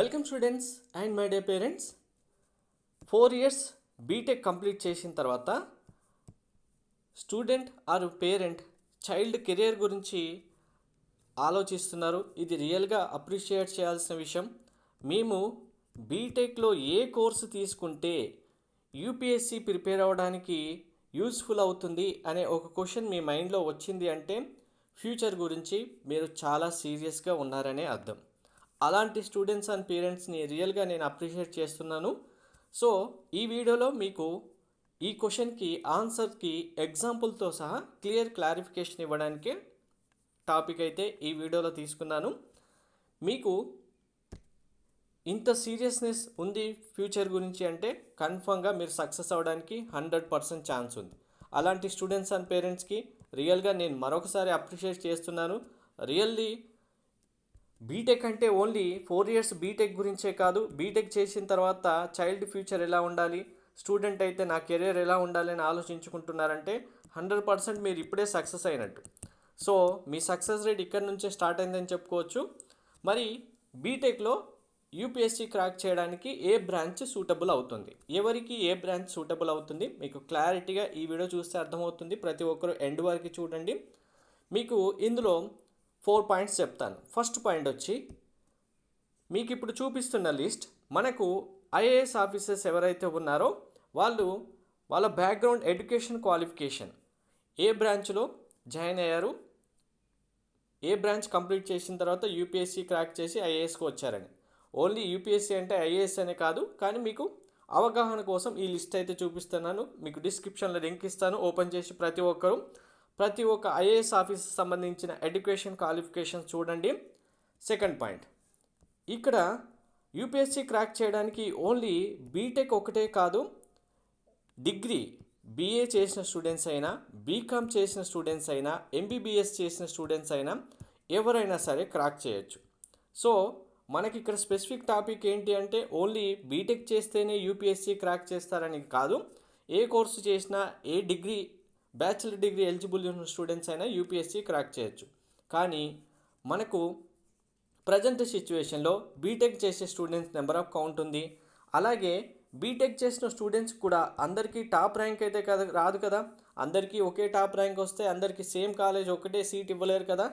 Welcome students and my dear parents. 4 years BTech complete చేసిన తర్వాత student or parent child career గురించి ఆలోచిస్తున్నారు. ఇది రియల్గా అప్రిషియేట్ చేయాల్సిన విషయం. మేము బీటెక్లో ఏ కోర్సు తీసుకుంటే యూపీఎస్సి ప్రిపేర్ అవ్వడానికి యూస్ఫుల్ అవుతుంది అనే ఒక క్వశ్చన్ మీ మైండ్లో వచ్చింది అంటే ఫ్యూచర్ గురించి మీరు చాలా సీరియస్గా ఉన్నారనే అర్థం. అలాంటి స్టూడెంట్స్ అండ్ పేరెంట్స్ని రియల్గా నేను అప్రిషియేట్ చేస్తున్నాను. సో ఈ వీడియోలో మీకు ఈ క్వశ్చన్కి ఆన్సర్కి ఎగ్జాంపుల్తో సహా క్లారిఫికేషన్ ఇవ్వడానికి టాపిక్ అయితే ఈ వీడియోలో తీసుకున్నాను. మీకు ఇంత సీరియస్నెస్ ఉంది ఫ్యూచర్ గురించి అంటే కన్ఫర్మ్గా మీరు సక్సెస్ అవ్వడానికి 100% ఛాన్స్ ఉంది. అలాంటి స్టూడెంట్స్ అండ్ పేరెంట్స్కి రియల్గా నేను మరొకసారి అప్రిషియేట్ చేస్తున్నాను. రియల్లీ బీటెక్ అంటే ఓన్లీ 4 years బీటెక్ గురించే కాదు, బీటెక్ చేసిన తర్వాత చైల్డ్ ఫ్యూచర్ ఎలా ఉండాలి, స్టూడెంట్ అయితే నా కెరీర్ ఎలా ఉండాలి అని ఆలోచించుకుంటున్నారంటే 100% మీరు ఇప్పుడే సక్సెస్ అయినట్టు. సో మీ సక్సెస్ రేట్ ఇక్కడ నుంచే స్టార్ట్ అయిందని చెప్పుకోవచ్చు. మరి బీటెక్లో యూపీఎస్సీ క్రాక్ చేయడానికి ఏ బ్రాంచ్ సూటబుల్ అవుతుంది, ఎవరికి ఏ బ్రాంచ్ సూటబుల్ అవుతుంది మీకు క్లారిటీగా ఈ వీడియో చూస్తే అర్థమవుతుంది. ప్రతి ఒక్కరు ఎండ్ వరకు చూడండి. మీకు ఇందులో 4 points చెప్తాను. ఫస్ట్ పాయింట్ వచ్చి మీకు ఇప్పుడు చూపిస్తున్న లిస్ట్ మనకు ఐఏఎస్ ఆఫీసర్స్ ఎవరైతే ఉన్నారో వాళ్ళ బ్యాక్గ్రౌండ్ ఎడ్యుకేషన్ క్వాలిఫికేషన్ ఏ బ్రాంచ్లో జాయిన్ అయ్యారు, ఏ బ్రాంచ్ కంప్లీట్ చేసిన తర్వాత యూపీఎస్సీ క్రాక్ చేసి ఐఏఎస్కి వచ్చారని. ఓన్లీ యూపీఎస్సీ అంటే ఐఏఎస్ అనే కాదు, కానీ మీకు అవగాహన కోసం ఈ లిస్ట్ అయితే చూపిస్తున్నాను. మీకు డిస్క్రిప్షన్లో లింక్ ఇస్తాను. ఓపెన్ చేసి ప్రతి ఒక్క ఐఏఎస్ ఆఫీసర్ సంబంధించిన ఎడ్యుకేషన్ క్వాలిఫికేషన్ చూడండి. సెకండ్ పాయింట్, ఇక్కడ యూపీఎస్సీ క్రాక్ చేయడానికి ఓన్లీ బీటెక్ ఒకటే కాదు, డిగ్రీ బీఏ చేసిన స్టూడెంట్స్ అయినా, బీకామ్ చేసిన స్టూడెంట్స్ అయినా, ఎంబీబీఎస్ చేసిన స్టూడెంట్స్ అయినా ఎవరైనా సరే క్రాక్ చేయొచ్చు. సో మనకి ఇక్కడ స్పెసిఫిక్ టాపిక్ ఏంటి అంటే ఓన్లీ బీటెక్ చేస్తేనే యూపీఎస్సీ క్రాక్ చేస్తారని కాదు, ఏ కోర్సు చేసినా, ఏ డిగ్రీ బ్యాచిలర్ డిగ్రీ ఎలిజిబుల్ ఉన్న స్టూడెంట్స్ అయినా యూపీఎస్సీ క్రాక్ చేయొచ్చు. కానీ మనకు ప్రజెంట్ సిచ్యువేషన్లో బీటెక్ చేసే స్టూడెంట్స్ నెంబర్ ఆఫ్ కౌంట్ ఉంది. అలాగే బీటెక్ చేసిన స్టూడెంట్స్ కూడా అందరికీ టాప్ ర్యాంక్ అయితే రాదు కదా, అందరికీ ఒకే టాప్ ర్యాంక్ వస్తే అందరికీ సేమ్ కాలేజ్ ఒకటే సీట్ ఇవ్వలేరు కదా.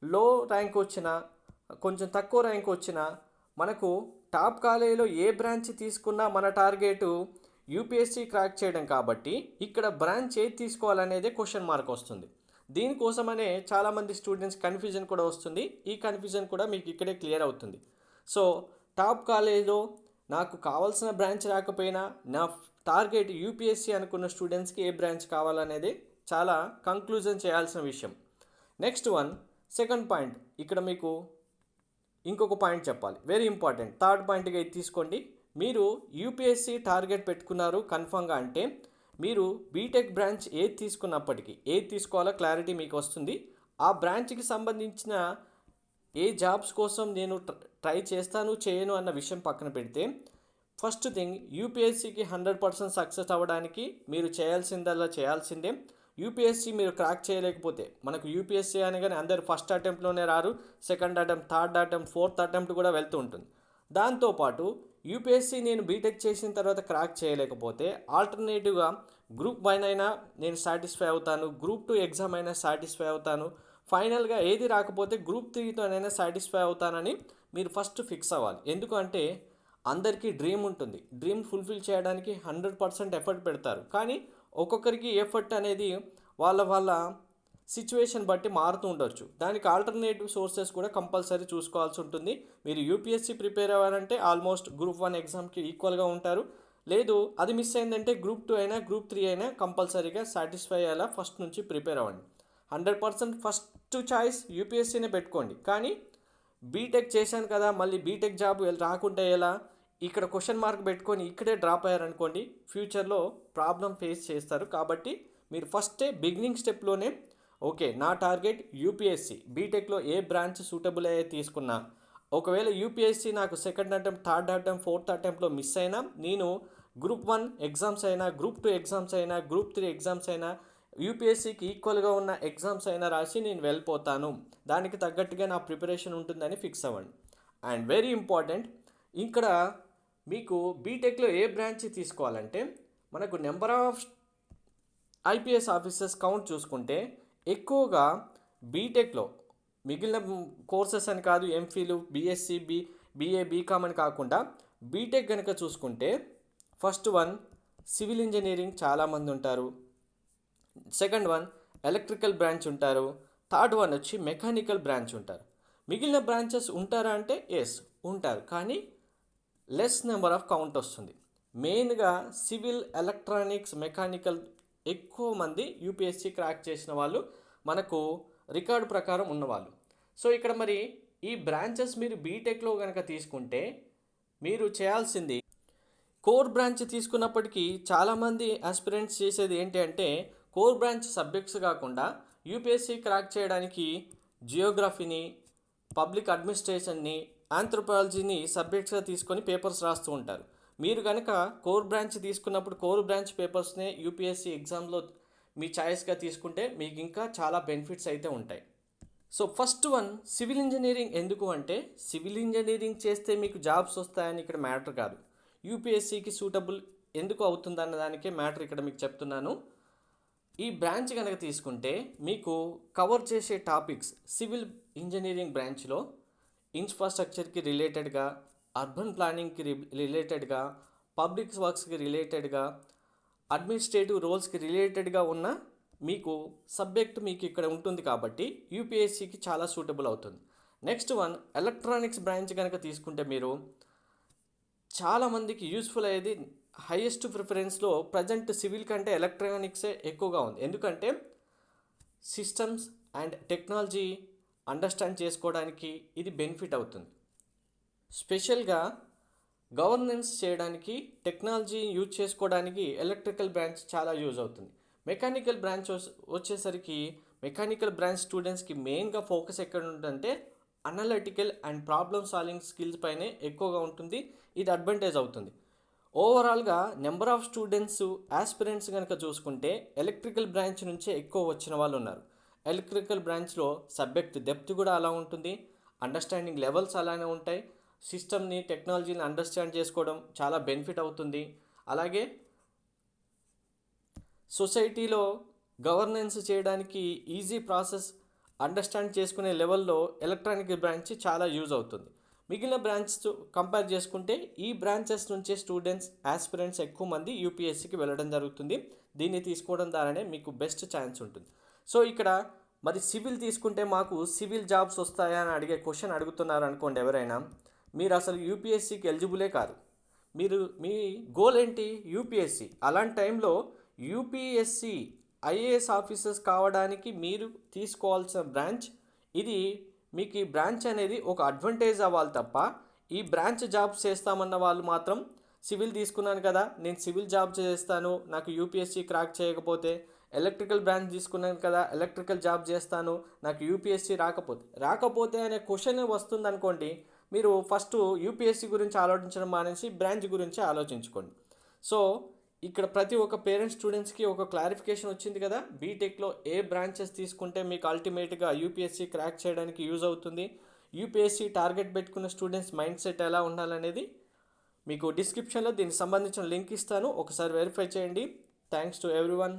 లో ర్యాంక్ వచ్చినా, కొంచెం తక్కువ ర్యాంక్ వచ్చినా మనకు టాప్ కాలేజీలో ఏ బ్రాంచ్ తీసుకున్నా మన టార్గెట్ యూపీఎస్సీ క్రాక్ చేయడం. కాబట్టి ఇక్కడ బ్రాంచ్ ఏది తీసుకోవాలనేదే క్వశ్చన్ మార్క్ వస్తుంది. దీనికోసమనే చాలామంది స్టూడెంట్స్ కన్ఫ్యూజన్ కూడా వస్తుంది. ఈ కన్ఫ్యూజన్ కూడా మీకు ఇక్కడే క్లియర్ అవుతుంది. సో టాప్ కాలేజ్లో నాకు కావాల్సిన బ్రాంచ్ రాకపోయినా నా టార్గెట్ యూపీఎస్సీ అనుకున్న స్టూడెంట్స్కి ఏ బ్రాంచ్ కావాలనేది చాలా కంక్లూజన్ చేయాల్సిన విషయం. నెక్స్ట్ వన్, సెకండ్ పాయింట్, ఇక్కడ మీకు ఇంకొక పాయింట్ చెప్పాలి, వెరీ ఇంపార్టెంట్. థర్డ్ పాయింట్గా ఇది తీసుకోండి. మీరు యూపీఎస్సీ టార్గెట్ పెట్టుకున్నారు కన్ఫర్మ్గా అంటే మీరు బీటెక్ బ్రాంచ్ ఏది తీసుకున్నప్పటికీ ఏది తీసుకోవాలో క్లారిటీ మీకు వస్తుంది. ఆ బ్రాంచ్కి సంబంధించిన ఏ జాబ్స్ కోసం నేను ట్రై చేస్తాను చేయను అన్న విషయం పక్కన పెడితే, ఫస్ట్ థింగ్ యూపీఎస్సీకి 100% సక్సెస్ అవ్వడానికి మీరు చేయాల్సిందే. యూపీఎస్సీ మీరు క్రాక్ చేయలేకపోతే, మనకు యూపీఎస్సీ అనగానే అందరు ఫస్ట్ అటెంప్ట్లోనే రారు, second attempt, third attempt, fourth attempt కూడా వెళ్తూ ఉంటుంది. దాంతోపాటు యూపీఎస్సీ నేను బీటెక్ చేసిన తర్వాత క్రాక్ చేయలేకపోతే ఆల్టర్నేటివ్గా గ్రూప్ 1 అయినా నేను సాటిస్ఫై అవుతాను, గ్రూప్ 2 ఎగ్జామ్ అయినా సాటిస్ఫై అవుతాను, ఫైనల్గా ఏది రాకపోతే గ్రూప్ 3తోనైనా సాటిస్ఫై అవుతానని మీరు ఫస్ట్ ఫిక్స్ అవ్వాలి. ఎందుకంటే అందరికీ డ్రీమ్ ఉంటుంది, డ్రీమ్ ఫుల్ఫిల్ చేయడానికి 100% ఎఫర్ట్ పెడతారు. కానీ ఒక్కొక్కరికి ఎఫర్ట్ అనేది వాళ్ళ సిచ్యువేషన్ బట్టి మారుతూ ఉండొచ్చు. దానికి ఆల్టర్నేటివ్ సోర్సెస్ కూడా కంపల్సరీ చూసుకోవాల్సి ఉంటుంది. మీరు యూపీఎస్సీ ప్రిపేర్ అవ్వాలంటే ఆల్మోస్ట్ గ్రూప్ 1 ఎగ్జామ్కి ఈక్వల్గా ఉంటారు. లేదు అది మిస్ అయిందంటే గ్రూప్ 2 అయినా గ్రూప్ 3 అయినా కంపల్సరీగా సాటిస్ఫై అయ్యేలా ఫస్ట్ నుంచి ప్రిపేర్ అవ్వండి. 100% ఫస్ట్ చాయిస్ యూపీఎస్సీనే పెట్టుకోండి. కానీ బీటెక్ చేశాను కదా మళ్ళీ బీటెక్ జాబ్ రాకుంటే ఎలా, ఇక్కడ క్వశ్చన్ మార్క్ పెట్టుకొని ఇక్కడే డ్రాప్ అయ్యారనుకోండి ఫ్యూచర్లో ప్రాబ్లం ఫేస్ చేస్తారు. కాబట్టి మీరు ఫస్టే బిగినింగ్ స్టెప్లోనే ఓకే నా టార్గెట్ యూపీఎస్సీ, బీటెక్లో ఏ బ్రాంచ్ సూటబుల్ అయ్యే తీసుకున్నా, ఒకవేళ యూపీఎస్సీ నాకు second attempt, third attempt, fourth అటెంప్ట్లో మిస్ అయినా నేను గ్రూప్ 1 ఎగ్జామ్స్ అయినా, గ్రూప్ 2 ఎగ్జామ్స్ అయినా, గ్రూప్ 3 ఎగ్జామ్స్ అయినా, యూపీఎస్సీకి ఈక్వల్గా ఉన్న ఎగ్జామ్స్ అయినా రాసి నేను వెళ్ళిపోతాను, దానికి తగ్గట్టుగా నా ప్రిపరేషన్ ఉంటుందని ఫిక్స్ అవ్వండి. అండ్ వెరీ ఇంపార్టెంట్, ఇక్కడ మీకు బీటెక్లో ఏ బ్రాంచ్ తీసుకోవాలంటే మనకు number of IPS officers count చూసుకుంటే ఎక్కువగా బీటెక్లో మిగిలిన కోర్సెస్ అని కాదు, ఎంఫిల్, బీఎస్సీ, బీఏ, బీకామ్ అని కాకుండా బీటెక్ కనుక చూసుకుంటే ఫస్ట్ వన్ సివిల్ ఇంజనీరింగ్ చాలామంది ఉంటారు, సెకండ్ వన్ ఎలక్ట్రికల్ బ్రాంచ్ ఉంటారు, థర్డ్ వన్ వచ్చి మెకానికల్ బ్రాంచ్ ఉంటారు. మిగిలిన బ్రాంచెస్ ఉంటారా అంటే ఎస్ ఉంటారు, కానీ లెస్ నెంబర్ ఆఫ్ కౌంట్ వస్తుంది. మెయిన్గా సివిల్, ఎలక్ట్రానిక్స్, మెకానికల్ ఎక్కువ మంది యూపీఎస్సీ క్రాక్ చేసిన వాళ్ళు మనకు రికార్డు ప్రకారం ఉన్నవాళ్ళు. సో ఇక్కడ మరి ఈ బ్రాంచెస్ మీరు బీటెక్లో కనుక తీసుకుంటే మీరు చేయాల్సింది కోర్ బ్రాంచ్ తీసుకున్నప్పటికీ చాలామంది ఆస్పిరెంట్స్ చేసేది ఏంటి అంటే కోర్ బ్రాంచ్ సబ్జెక్ట్స్ కాకుండా యూపీఎస్సీ క్రాక్ చేయడానికి జియోగ్రఫీని, పబ్లిక్ అడ్మినిస్ట్రేషన్ని, ఆంథ్రోపాలజీని సబ్జెక్ట్స్గా తీసుకొని పేపర్స్ రాస్తూ ఉంటారు. మీరు కనుక కోర్ బ్రాంచ్ తీసుకున్నప్పుడు కోర్ బ్రాంచ్ పేపర్స్నే యూపీఎస్సీ ఎగ్జామ్లో మీ ఛాయిస్గా తీసుకుంటే మీకు ఇంకా చాలా బెనిఫిట్స్ అయితే ఉంటాయి. So first one civil engineering. ఎందుకు అంటే సివిల్ ఇంజనీరింగ్ చేస్తే మీకు జాబ్స్ వస్తాయని ఇక్కడ మ్యాటర్ కాదు, యూపీఎస్సీకి సూటబుల్ ఎందుకు అవుతుందన్న దానికే మ్యాటర్ ఇక్కడ మీకు చెప్తున్నాను. ఈ బ్రాంచ్ కనుక తీసుకుంటే మీకు కవర్ చేసే టాపిక్స్ సివిల్ ఇంజనీరింగ్ బ్రాంచ్లో ఇన్ఫ్రాస్ట్రక్చర్కి రిలేటెడ్గా, అర్బన్ ప్లానింగ్కి రిలేటెడ్గా, పబ్లిక్ వర్క్స్కి రిలేటెడ్గా, అడ్మినిస్ట్రేటివ్ రోల్స్కి రిలేటెడ్గా ఉన్న మీకు సబ్జెక్ట్ మీకు ఇక్కడ ఉంటుంది కాబట్టి యూపీఎస్సీకి చాలా సూటబుల్ అవుతుంది. నెక్స్ట్ వన్ ఎలక్ట్రానిక్స్ బ్రాంచ్ కనుక తీసుకుంటే మీరు చాలామందికి యూస్ఫుల్ అయ్యేది హైయెస్ట్ ప్రిఫరెన్స్లో ప్రజెంట్ సివిల్ కంటే ఎలక్ట్రానిక్సే ఎక్కువగా ఉంది. ఎందుకంటే సిస్టమ్స్ అండ్ టెక్నాలజీ అండర్స్టాండ్ చేసుకోవడానికి ఇది బెనిఫిట్ అవుతుంది. స్పెషల్గా గవర్నెన్స్ చేయడానికి, టెక్నాలజీ యూజ్ చేసుకోవడానికి ఎలక్ట్రికల్ బ్రాంచ్ చాలా యూజ్ అవుతుంది. మెకానికల్ బ్రాంచ్ వచ్చేసరికి మెకానికల్ బ్రాంచ్ స్టూడెంట్స్కి మెయిన్గా ఫోకస్ ఎక్కడ ఉంటుందంటే analytical and problem solving skills పైనే ఎక్కువగా ఉంటుంది. ఇది అడ్వాంటేజ్ అవుతుంది. ఓవరాల్గా నెంబర్ ఆఫ్ స్టూడెంట్స్ ఆస్పిరెంట్స్ కనుక చూసుకుంటే ఎలక్ట్రికల్ బ్రాంచ్ నుంచే ఎక్కువ వచ్చిన వాళ్ళు ఉన్నారు. ఎలక్ట్రికల్ బ్రాంచ్లో సబ్జెక్ట్ డెప్త్ కూడా అలా ఉంటుంది, అండర్స్టాండింగ్ లెవెల్స్ అలానే ఉంటాయి, సిస్టమ్ని, టెక్నాలజీని అండర్స్టాండ్ చేసుకోవడం చాలా బెనిఫిట్ అవుతుంది. అలాగే సొసైటీలో గవర్నెన్స్ చేయడానికి ఈజీ ప్రాసెస్ అండర్స్టాండ్ చేసుకునే లెవెల్లో ఎలక్ట్రానిక్ బ్రాంచ్ చాలా యూజ్ అవుతుంది. మిగిలిన బ్రాంచెస్ కంపేర్ చేసుకుంటే ఈ బ్రాంచెస్ నుంచే స్టూడెంట్స్, ఆస్పిరెంట్స్ ఎక్కువ మంది యూపీఎస్సీకి వెళ్ళడం జరుగుతుంది. దీన్ని తీసుకోవడం ద్వారానే మీకు బెస్ట్ ఛాన్స్ ఉంటుంది. సో ఇక్కడ మరి సివిల్ తీసుకుంటే మాకు సివిల్ జాబ్స్ వస్తాయా అని అడిగే క్వశ్చన్ అడుగుతున్నారు అనుకోండి ఎవరైనా, మీరు అసలు యూపీఎస్సీకి ఎలిజిబులే కాదు. మీ గోల్ ఏంటి? యూపీఎస్సీ. అలాంటి టైంలో యూపీఎస్సీ ఐఏఎస్ ఆఫీసర్స్ కావడానికి మీరు తీసుకోవాల్సిన బ్రాంచ్ ఇది. మీకు ఈ బ్రాంచ్ అనేది ఒక అడ్వాంటేజ్ అవ్వాలి తప్ప ఈ బ్రాంచ్ జాబ్స్ చేస్తామన్న వాళ్ళు మాత్రం సివిల్ తీసుకున్నాను కదా నేను సివిల్ జాబ్ చేస్తాను, నాకు యూపీఎస్సీ క్రాక్ చేయకపోతే, ఎలక్ట్రికల్ బ్రాంచ్ తీసుకున్నాను కదా ఎలక్ట్రికల్ జాబ్ చేస్తాను, నాకు యూపీఎస్సీ రాకపోతే అనే క్వశ్చన్ వస్తుంది అనుకోండి, మీరు ఫస్ట్ యూపీఎస్సీ గురించి ఆలోచించడం మానేసి బ్రాంచ్ గురించి ఆలోచించుకోండి. సో ఇక్కడ ప్రతి ఒక్క పేరెంట్ స్టూడెంట్స్కి ఒక క్లారిఫికేషన్ వచ్చింది కదా, బీటెక్లో ఏ బ్రాంచెస్ తీసుకుంటే మీకు అల్టిమేట్గా యూపీఎస్సీ క్రాక్ చేయడానికి యూజ్ అవుతుంది, యూపీఎస్సీ టార్గెట్ పెట్టుకున్న స్టూడెంట్స్ మైండ్ సెట్ ఎలా ఉండాలనేది మీకు డిస్క్రిప్షన్లో దీనికి సంబంధించిన లింక్ ఇస్తాను, ఒకసారి వెరిఫై చేయండి. Thanks to everyone.